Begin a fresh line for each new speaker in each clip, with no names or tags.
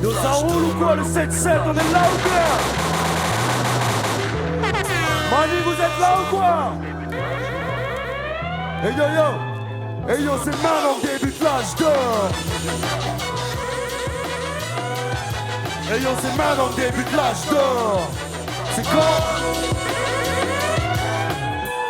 Yo, ça roule ou quoi le 7-7, on est là ou quoi? Mani, vous êtes là ou quoi? Hey yo yo, hey yo, c'est Man en début de l'âge d'or. Hey yo, c'est Man en début de l'âge d'or. C'est quand?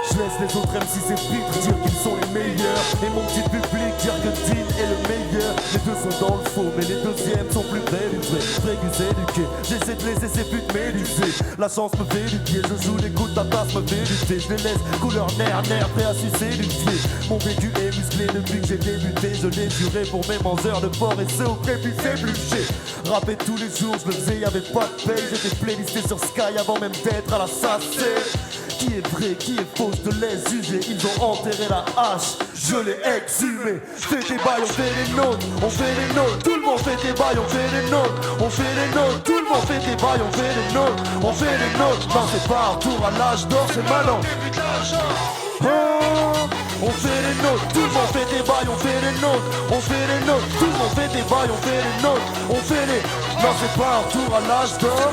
Je laisse les autres MC et pitres dire qu'ils sont les meilleurs. Et mon petit public dire que Dean est le meilleur. Les deux sont dans le faux, mais les deuxièmes sont plus vrais éduqués. J'essaie de laisser ces putes m'éluder. La chance me fait du pied, je joue les coups de ta tasse me fait lutter. Je les laisse couleur nerf, prêt à sucer du pied. Mon vécu est musclé depuis que j'ai débuté. Je l'ai juré pour mes mangeurs de porc et ceux au crépice épluché. Rapper tous les jours, je le faisais, y'avait pas de paye. J'étais playlisté sur Sky avant même d'être à la SACE. Qui est vrai, qui est faux, je te laisse juger. Ils ont enterré la hache, je l'ai exhumé. Fais des bails, on fait les nôtres, on fait les nôtres. Tout le monde fait des bails, on fait les nôtres, on fait les nôtres. Tout le monde fait des bails, on fait les nôtres, on fait les nôtres. Non, c'est pas un retour à l'âge d'or, c'est maintenant. Oh, on fait les nôtres, tout le monde fait des bails, on fait les nôtres, on fait les nôtres. Tout le monde fait des bails, on fait les nôtres, on fait les. Non, c'est pas un retour à l'âge d'or.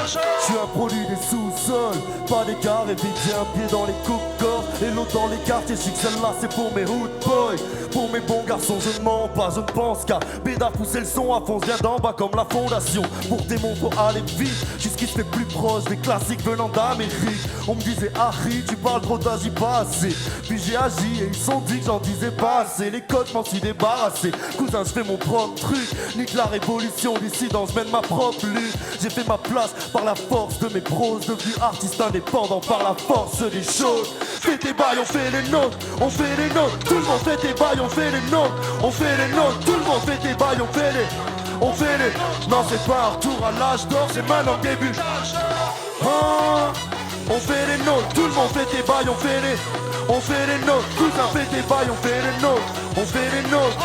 Je suis un produit des sous-sols, pas d'écart et vite j'ai un pied dans les coupes-corps et l'autre dans les quartiers. Je sais que celle-là c'est pour mes hood boys, pour mes bons garçons. Je ne mens pas, je ne pense qu'à Bédard pousser le son à fond, vient d'en bas comme la fondation. Pour tes mots faut aller vite, jusqu'il se fait plus proche des classiques venant d'Amérique. On me disait Harry, tu parles trop, t'agis pas assez. Puis j'ai agi et ils sont dit que j'en disais pas assez. Les codes m'en suis débarrassé, cousin je fais mon propre truc. Nique la révolution d'ici dans je mène ma propre lutte. J'ai fait ma place par la force de mes pros, devenu artiste indépendant par la force des choses. Fais tes bails, on fait les nôtres, on fait les nôtres. Tout le monde fait tes bails, on fait les nôtres, on fait les nôtres. Tout le monde fait tes bails, on fait les, on fait les. Non c'est pas un retour à l'âge d'or, c'est maintenant le début. Oh, on fait les nôtres, tout le monde fait tes bails, on fait les, on fait les nôtres. Cousin fait tes bails, on fait les nôtres, on fait les nôtres.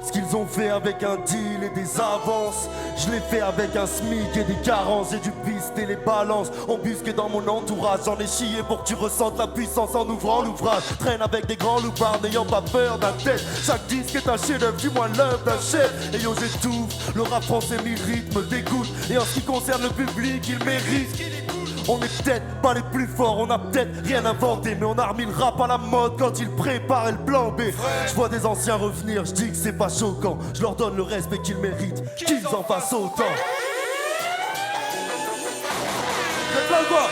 Ce qu'ils ont fait avec un deal et des avances, je l'ai fait avec un SMIC et des carences. J'ai dû pister les balances, embusqué dans mon entourage. J'en ai chié pour que tu ressentes la puissance en ouvrant l'ouvrage. Traîne avec des grands loupards, n'ayant pas peur d'un tête. Chaque disque est un chef-d'œuvre, du moins l'œuvre d'un chef. Et yo j'étouffe, le rap français m'irrite, me dégoûte. Et en ce qui concerne le public, il mérite. On est peut-être pas les plus forts, on a peut-être rien inventé, mais on a remis le rap à la mode quand ils préparaient le plan B. Je vois des anciens revenir, je dis que c'est pas choquant. Je leur donne le respect qu'ils méritent, qu'ils en fassent autant. Vous êtes là ou quoi?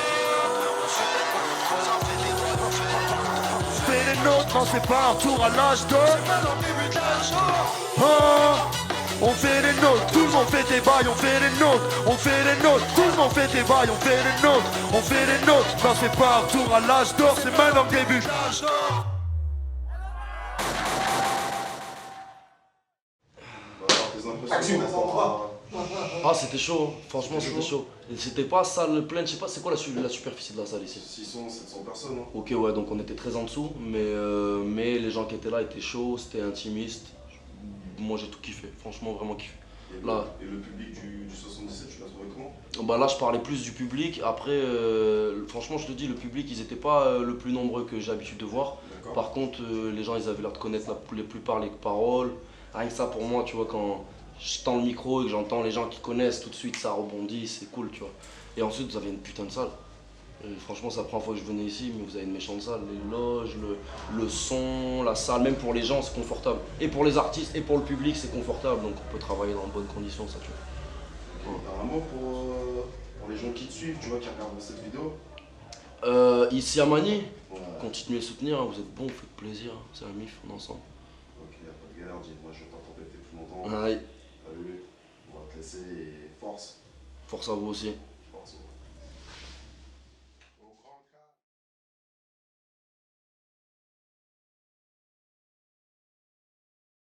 Je fais les nôtres, non c'est pas un retour à l'âge d'or. On fait les nôtres, tout le monde fait des bails, on fait les nôtres, on fait les nôtres, tout le monde fait des bails, on fait les nôtres, on fait les nôtres. Non c'est pas un retour à l'âge d'or, c'est maintenant le début.
Ah c'était chaud, franchement c'était chaud. Et c'était pas salle pleine, je sais pas c'est quoi la superficie de la salle ici?
600, 700 personnes. Hein.
Ok ouais donc on était très en dessous, mais les gens qui étaient là étaient chauds, c'était intimiste. Moi j'ai tout kiffé, franchement vraiment kiffé.
Et le public du 77, tu l'as trouvé comment?
Bah là je parlais plus du public, après franchement je te dis le public ils étaient pas le plus nombreux que j'ai l'habitude de voir. Par contre les gens ils avaient l'air de connaître la plupart les paroles. Rien que ça pour moi tu vois quand je tends le micro et que j'entends les gens qui connaissent tout de suite ça rebondit, c'est cool tu vois. Et ensuite vous avez une putain de salle. Franchement c'est la première fois que je venais ici mais vous avez une méchante salle, les loges, le son, la salle, même pour les gens c'est confortable. Et pour les artistes et pour le public c'est confortable donc on peut travailler dans de bonnes conditions ça tu vois.
Okay. T'as un mot pour les gens qui te suivent, tu vois, qui regardent cette vidéo?
Ici à Mani,
ouais.
Continuez de soutenir, vous êtes bons, vous faites plaisir, c'est un mif, on est ensemble.
Ok, y'a pas de galère, dis-moi, je vais pas t'embêter plus longtemps.
Aïe.
Salut, on va te laisser et force.
Force à vous aussi.